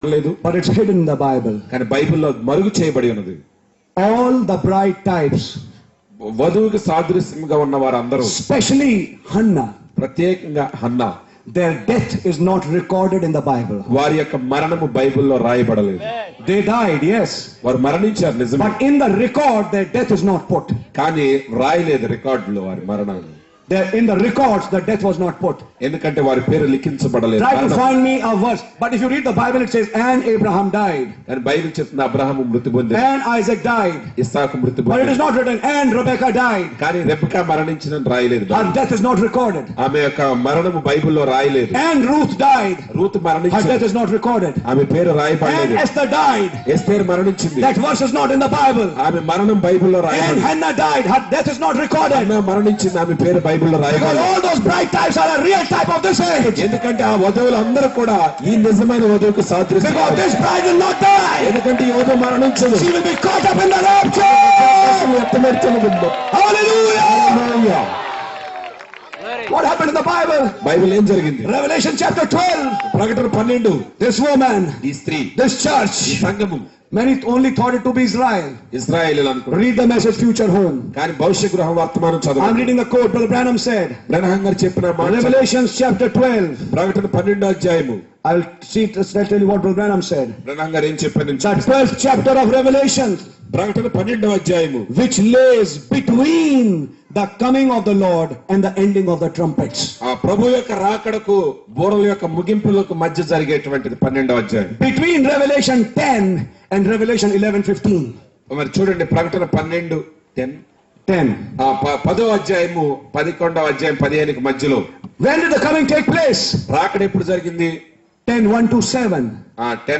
but it's hidden in the Bible. కానీ బైబిల్లో మరుగు చేయబడి ఉన్నది. All the bride types, వధువుకి సాదృశ్యంగా ఉన్న వారందరూ, especially Hannah, ప్రత్యేకంగా Hannah, their death is not recorded in the Bible. వారి యొక్క మరణము బైబిల్లో రాయబడలేదు. They died, yes, వారు మరణించారు నిజమే, but in the record their death is not put. కానీ రాయలేదు రికార్డులో వారి మరణాన్ని. In the records the death was not put. ఎందుకంటే వారి పేరు లిఖించబడలేదు. Try to find me a verse, but if you read the Bible it says and Abraham died, కానీ Bible చెప్తున్న అబ్రహాము మృతి పొందాడు, and Isaac died, ఇస్సాకు మృతి but it పొందాడు, is not written and Rebecca died. కానీ రెబెకా మరణించినని రాయలేదు. Her death is not recorded. ఆమె యొక్క మరణము బైబిల్లో రాయలేదు. And Ruth died, Ruth her మరణించింది, death is not recorded. ఆమె పేరు And రాయబడలేదు. Esther died, ఎస్తేరు మరణించింది, that verse is not in the Bible. ఆమె మరణం బైబిల్లో And రాయబడలేదు. Hannah died, her death is not recorded. ఆమె మరణించింది, ఆమె పేరు బైబిల్లో Because రాయబడలేదు. all those bride types are a real type of this age. ఎందుకంటే ఆ వధువులు అందరూ కూడా ఈ నిజమైన వధువుకు సాదృశ్యం. Because this bride will not die. ఎందుకంటే ఈ వధువు మరణించదు. She will be caught up in the rapture. Hallelujah. What happened in the Bible? Bible ఏం జరిగింది? Revelation chapter 12. ప్రకటన 12. This woman, ఈ స్త్రీ, this church, ఈ సంఘము, many only thought it to be Israel. ఇశ్రాయేలీయులు అనుకున్నారు. Read the message future home. కానీ భవిష్య గృహ వర్తమానం I'm చదవండి. reading the quote Brother Branham said. బ్రహ్మ గారు చెప్పిన మాట. Revelation chapter 12. ప్రకటన 12వ అధ్యాయము. I'll tell you what Brother Branham said. బ్రహ్మ గారు ఏం చెప్పారు? The 12th chapter of Revelation, ప్రకటన 12వ అధ్యాయము, which lays between the coming of the Lord and the ending of the trumpets. ఆ ప్రభు యొక్క రాకడకు బూరల యొక్క ముగింపులకు మధ్య జరిగేటువంటిది 12వ అధ్యాయం. Between Revelation 10 and Revelation 11:15. మరి చూడండి, ప్రకటన 12:10, 10. 10వ అధ్యాయము 11వ అధ్యాయం 15కి మధ్యలో. When did the coming take place? రాకడ ఎప్పుడు జరిగింది? 10:1 to 7. 10